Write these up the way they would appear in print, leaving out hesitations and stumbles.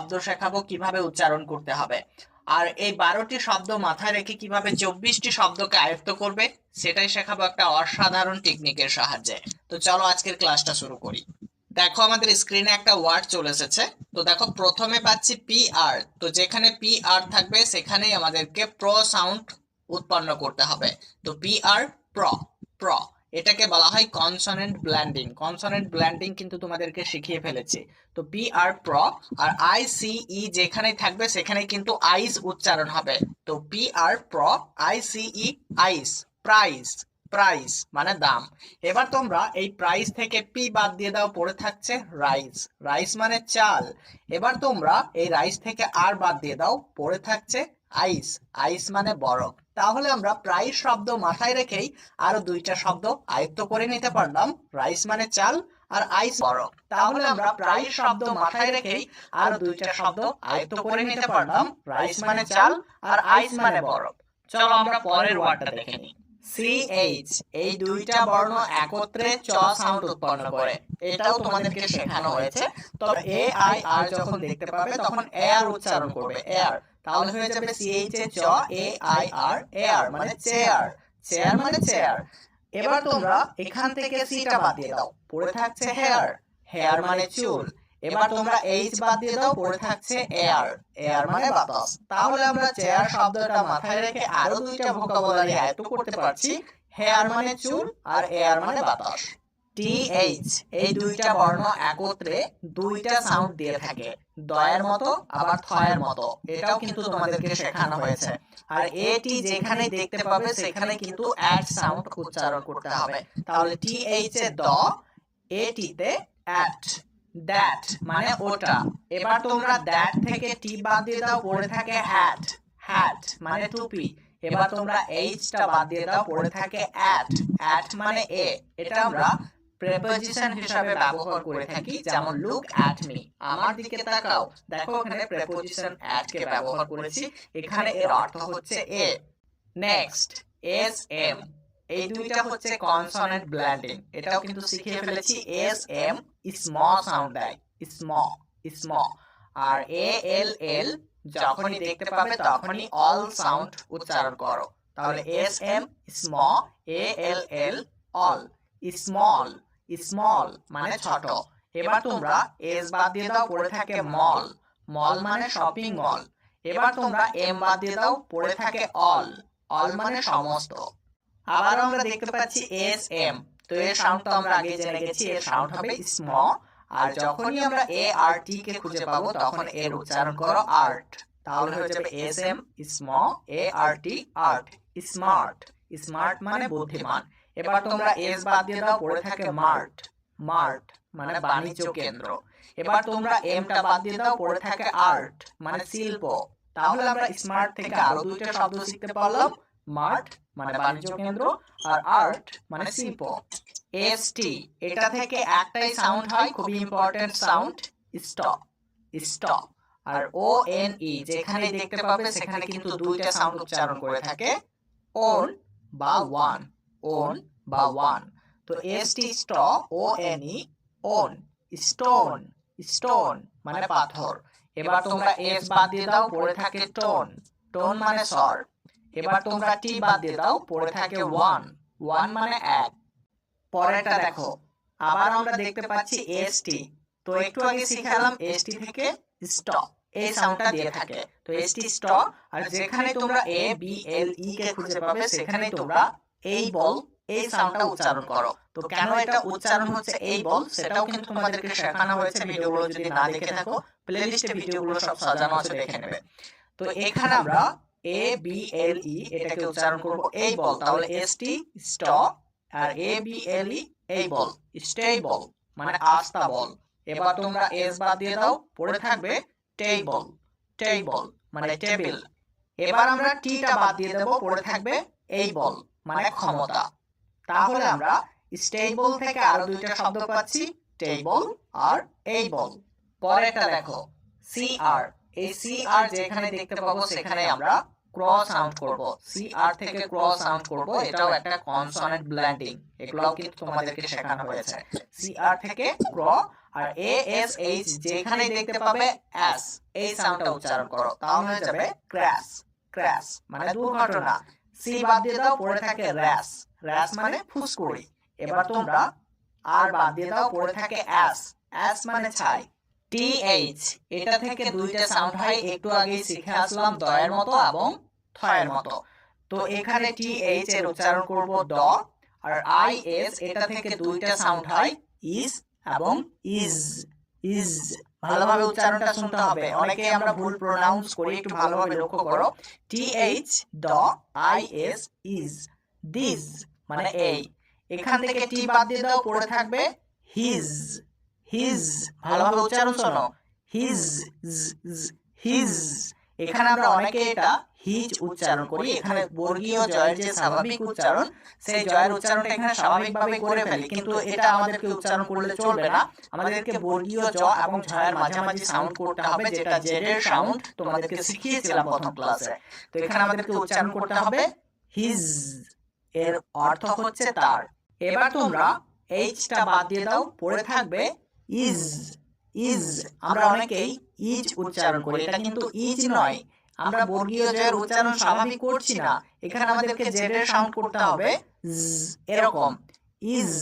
শব্দ শেখাবো কিভাবে উচ্চারণ করতে হবে, আর এই 12টি শব্দ মাথায় রেখে কিভাবে 24টি শব্দকে আয়ত্ত করবে সেটাই শেখাবো একটা অসাধারণ টেকনিকের সাহায্যে। তো চলো আজকের ক্লাসটা শুরু করি। দেখো আমাদের স্ক্রিনে একটা ওয়ার্ড চলে এসেছে। তো দেখো প্রথমে পাচ্ছি পি আর। তো যেখানে পি আর থাকবে সেখানেই আমাদেরকে প্র সাউন্ড উৎপন্ন করতে হবে। তো পি আর, প্র, প্র, এটাকে বলা হয় কনসোনেন্ট ব্লেন্ডিং। কনসোনেন্ট ব্লেন্ডিং কিন্তু তোমাদেরকে শিখিয়ে ফেলেছি। তো পি আর, প্র, আর আই সি ই যেখানেই থাকবে সেখানেই কিন্তু আইস উচ্চারণ হবে। তো পি আর, প্র, I C E, ice, price, price মানে দাম। এবার তোমরা এই প্রাইস থেকে পি বাদ দিয়ে দাও, পড়ে থাকছে রাইস, রাইস মানে চাল। এবার তোমরা এই রাইস থেকে আর বাদ দিয়ে দাও, পড়ে থাকছে আইস, আইস মানে বরফ। তাহলে আমরা প্রাইস শব্দ মাথায় রেখেই আরো দুইটা শব্দ আয়ত্ত করে নিতে পারলাম, রাইস মানে চাল আর আইস বরফ। তাহলে আমরা প্রাইস শব্দ মাথায় রেখেই আরো দুইটা শব্দ আয়ত্ত করে নিতে পারলাম, রাইস মানে চাল আর আইস মানে বরফ। চলো আমরা পরের ওয়ার্ডটা দেখে নিই। CH, এই দুইটা বর্ণ একত্রে চ সাউন্ড উৎপন্ন করে, এটাও তোমাদেরকে শেখানো হয়েছে। তবে এ আই আর যখন দেখতে পাবে তখন এয়ার উচ্চারণ করবে, এয়ার। তাহলে হয়ে যাবে CH এ চ, এ আই আর, এয়ার মানে চেয়ার, চেয়ার মানে চেয়ার। এবার তোমরা এখান থেকে সিটা বাদ দিয়ে দাও, পড়ে থাকছে হেয়ার, হেয়ার মানে চুল। এবার তোমরা এইচ বাদ দিয়ে দাও, পড়ে থাকছে এয়ার, এয়ার মানে বাতাস। তাহলে আমরা চেয়ার শব্দটা মাথায় রেখে আরো দুইটা ভোকাবুলারি আয়ত্ত করতে পারছি, হেয়ার মানে চুল আর এয়ার মানে বাতাস। TH, এই দুইটা বর্ণ একত্রে দুইটা সাউন্ড দিয়ে থাকে, দয়ের মতো আবার থয়ের মতো, এটাও কিন্তু তোমাদেরকে শেখানো হয়েছে। আর এটি যেখানে দেখতে পাবে সেখানে কিন্তু অ্যাট সাউন্ড উচ্চারণ করতে হবে। তাহলে TH এ দ, এটিতে অ্যাট, দ্যাট মানে ওটা। এবার তোমরা দ্যাট থেকে টি বাদ দিয়ে দাও, পড়ে থাকে হ্যাট, হ্যাট মানে টুপি। এবার তোমরা এইচটা বাদ দিয়ে দাও, পড়ে থাকে অ্যাট, অ্যাট মানে এ। এটা আমরা প্রেপোজিশন হিসাবে ব্যবহার করে থাকি, যেমন লুক অ্যাট মি, আমার দিকে তাকাও। দেখো এখানে প্রেপোজিশন অ্যাট কে ব্যবহার করেছি, এখানে এর অর্থ হচ্ছে এ। নেক্সট এস এম, এই দুইটা হচ্ছে কনসোনেন্ট ব্লেন্ডিং, এটাও কিন্তু শিখিয়ে ফেলেছি। এস এম স্ম সাউন্ড দেয়, স্ম, স্ম। আর এ এল এল যখনই দেখতে পাবে তখনই অল সাউন্ড উচ্চারণ করো। তাহলে এস এম স্ম, এ এল এল অল, স্মল, স্মল মানে ছোট। এবার তোমরা এস বাদ দিয়ে দাও, পড়ে থাকে মল, মল মানে শপিং মল। এবার তোমরা এম বাদ দিয়ে দাও, পড়ে থাকে অল, অল মানে সমস্ত। আবার আমরা দেখতে পাচ্ছি এস এম। তো এর সাউন্ড তো আমরা আগে জেনে গেছি, এর সাউন্ড হবে স্ম। আর যখনই আমরা এ আর টি কে খুঁজে পাবো তখন এর উচ্চারণ করো আর্ট। তাহলে হয়ে যাবে এস এম স্ম, এ আর টি আর্ট, স্মার্ট, স্মার্ট মানে বুদ্ধিমান। এবার তোমরা এস বাদ দিয়ে দাও, পড়ে থাকে মার্ট, মার্ট মানে বাণিজ্য কেন্দ্র। এবার তোমরা এমটা বাদ দিয়ে দাও, পড়ে থাকে আর্ট মানে শিল্প। তাহলে আমরা স্মার্ট থেকে আরো দুইটা শব্দ শিখতে পারলাম, মার্ট মানে বাণিজ্য কেন্দ্র আর আর্ট মানে শিল্প। এসটি, এটা থেকে একটাই সাউন্ড হয়, খুবই ইম্পর্টেন্ট সাউন্ড, স্টপ, স্টপ। আর ও এন ই যেখানে দেখতে পাবে সেখানে কিন্তু দুইটা সাউন্ড উচ্চারণ করে থাকে, ওন বা ওয়ান, ওন বা ওয়ান। তো এসটি স্ট, O N E, on, stone, stone মানে পাথর। এবার তোমরা এস বাদ দিয়ে দাও, পড়ে থাকে টোন, টোন মানে স্বর। এবার তোমরা টি বাদ দিয়ে দাও, পড়ে থাকে ওয়ান, ওয়ান মানে এক। পরেরটা দেখো, আবার আমরা দেখতে পাচ্ছি এসটি। তো একটু আগে শিখালাম এসটি থেকে স্টপ, এই সাউন্ডটা দিয়ে থাকে। তো এসটি স্টপ। আর যেখানে তোমরা এ বি এল ই কে খুঁজে পাবে সেখানে তোমরা এই বল, এই সাউন্ডটা উচ্চারণ করো। তো কেন এটা উচ্চারণ হচ্ছে এই বল সেটাও কিন্তু তোমাদেরকে শেখানো হয়েছে। ভিডিওগুলো যদি না দেখে থাকো প্লেলিস্টে ভিডিওগুলো সব সাজানো আছে, দেখে নেবে। তো এখানে আমরা এ বি এল ই এটাকে উচ্চারণ করব এই বল। তাহলে S T stop R A B L ই এই বল, স্টেবল মানে আস্তা বল। এবার তোমরা এস বাদ দিয়ে দাও, পড়ে থাকবে টেবল, টেবল মানে টেবিল। এবার আমরা টিটা বাদ দিয়ে দেব, পড়ে থাকবে এই বল মানে ক্ষমতা। তাহলে আমরা স্টেবল থেকে আরো দুইটা শব্দ পাচ্ছি, টেবল আর এই বল। পরেরটা দেখো সি আর। এই সি আর যেখানে দেখতে পাবো সেখানে আমরা ক্রস সাউন্ড করব, সি আর থেকে ক্রস সাউন্ড করব, এটাও একটা কনসোনেন্ট ব্লেন্ডিং, এগুলোও কিন্তু তোমাদেরকে শেখানো হয়েছে। সি আর থেকে ক্র আর এ এস এইচ যেখানেই দেখতে পাবে এস, এই সাউন্ডটা উচ্চারণ করো, তাহলে হয়ে যাবে ক্র্যাশ। ক্র্যাশ মানে দুর্ঘটনা। সি বাদ দিয়ে দাও, পড়ে থাকে র্যাশ। র্যাশ মানে ফুসকুড়ি। এবার তোমরা আর বাদ দিয়ে দাও, পড়ে থাকে এস। এস মানে ছাই। টি এইচ এটা থেকে দুইটা সাউন্ড হয়, একটু আগেই শিখে আসলাম, দয়ের মতো এবং থয়ের মতো। তো এখানে টি এইচ এর উচ্চারণ করব দ, আর আই এস এটা থেকে দুইটা সাউন্ড হয়, ইস এবং ইজ। ইজ ভালোভাবে উচ্চারণটা শুনতে হবে, অনেকেই আমরা ভুল প্রোনাউন্স করি, একটু ভালোভাবে লক্ষ্য করো। T H the, I S is. This মানে এই। এখান থেকে টি বাদ দিয়ে দাও, পড়ে থাকবে হিজ। হিজ ভালোভাবে উচ্চারণ শোনো, হিজ। হিজ এখানে আমরা অনেকে এটা হিজ উচ্চারণ করি, এখানে বর্গীয় জয়ের যে স্বাভাবিক উচ্চারণ, সেই জয়ের উচ্চারণটা এখানে স্বাভাবিকভাবে করে ফেলি, কিন্তু এটা আমাদেরকে উচ্চারণ করলে চলবে না। আমাদেরকে বর্গীয় জ এবং ঝয়ের মাঝামাঝি সাউন্ড করতে হবে, যেটা জেড এর সাউন্ড তোমাদেরকে শিখিয়েছিলাম প্রথম ক্লাসে। তো এখানে আমাদেরকে উচ্চারণ করতে হবে হিজ, এর অর্থ হচ্ছে তার। এবার তোমরা এইচটা বাদ দিয়ে দাও, পড়ে থাকবে ইজ। ইজ আমরা অনেকেই ইজ উচ্চারণ করি, এটা কিন্তু ইজ নয়, আমরা বর্গীয় জয়ের উচ্চারণ স্বাভাবিক করছি না, এখানে আমাদেরকে জেড এর সাউন্ড করতে হবে এরকম, ইজ।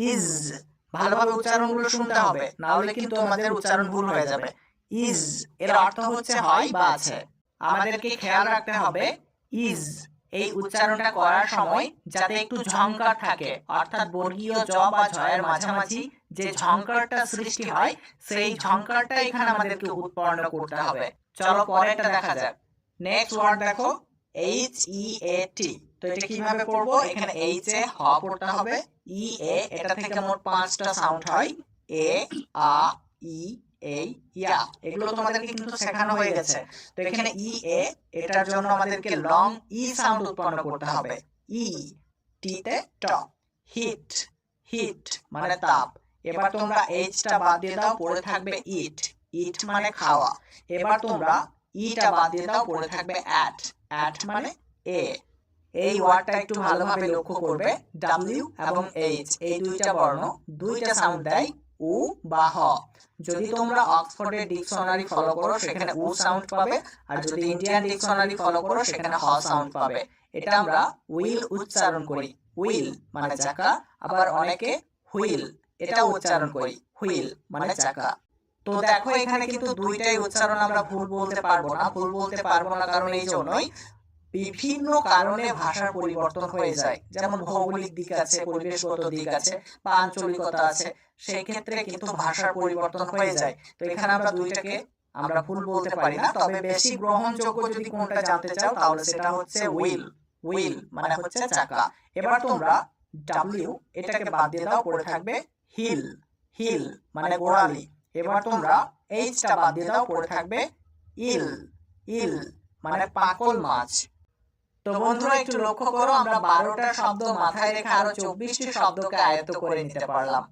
ইজ ভালোভাবে উচ্চারণগুলো শুনতে হবে, না হলে কিন্তু আমাদের উচ্চারণ ভুল হয়ে যাবে। ইজ এর অর্থ হচ্ছে হয় বা আছে। আমাদেরকে খেয়াল রাখতে হবে ইজ এই উচ্চারণটা করার সময় যাতে একটু ঝংকার থাকে, অর্থাৎ বর্গীয় জ বা ঝয়ের মাঝামাঝি যে ঝংকারটা সৃষ্টি হয়, সেই ঝংকারটা এখানে আমাদেরকে উৎপন্ন করতে হবে। চলো পরেরটা দেখা যাক। নেক্সট ওয়ার্ড দেখো, এইচ ই এ টি। তো এটা কিভাবে পড়বো? এখানে এইচ এ হ পড়তে হবে, ই এ এটা থেকে মোট 5টা সাউন্ড হয়, এ আ ই এই ইয়া। এগুলো তোমাদেরকে কিন্তু শেখানো হয়ে গেছে। তো এখানে ই এ এটার জন্য আমাদেরকে লং ই সাউন্ড উৎপন্ন করতে হবে, ই। টি তে ট। হিট। হিট মানে তাপ। এবার তোমরা এইচটা বাদ দিয়ে দাও, পড়ে থাকবে ইট। ইট মানে খাওয়া। এবার তোমরা ইটা বাদ দিয়ে দাও, পড়ে থাকবে অ্যাট। অ্যাট মানে এ। এই ওয়ার্ডটা একটু ভালোভাবে লক্ষ্য করবে, ডাব্লিউ এবং এইচ এই দুইটা বর্ণ দুইটা সাউন্ড দেয় উ বা হ। যদি তোমরা অক্সফোর্ডের ডিকশনারি ফলো করো সেখানে উ সাউন্ড পাবে, আর যদি ইন্ডিয়ান ডিকশনারি ফলো করো সেখানে হ সাউন্ড পাবে। এটা আমরা উইল উচ্চারণ করি, উইল মানে চাকা, আবার অনেকে হুইল এটা উচ্চারণ করি, হুইল মানে চাকা। তো দেখো এখানে কিন্তু দুইটাই উচ্চারণ আমরা ভুল বলতে পারবো না। ভুল বলতে পারবো না কারণ এই জন্যই বিভিন্ন কারণে ভাষার পরিবর্তন হয়ে যায়, যেমন ভৌগোলিক দিক আছে, পরিবেশগত দিক আছে, বা আঞ্চলিকতা আছে, সেই ক্ষেত্রে কিন্তু ভাষার পরিবর্তন হয়ে যায়। তো এখানে আমরা দুইটাকে আমরা ভুল বলতে পারি না, তবে বেশি গ্রহণযোগ্য যদি কোনটা জানতে চাও তাহলে সেটা হচ্ছে উইল। উইল মানে হচ্ছে চাকা। এবার তোমরা ডাব্লিউ এটাকে বাদ দিয়ে দাও, পড়ে থাকবে হিল। হিল মানে গোড়ালি। এবার তোমরা এইচটা বাদ দিয়ে দাও, পড়ে থাকবে ইল। ইল মানে পাকল মাছ। তো বন্ধুরা একটু লক্ষ্য করো, আমরা 12টা শব্দ মাথায় রেখে আরো 24টি শব্দকে আয়ত্ত করে নিতে পারলাম।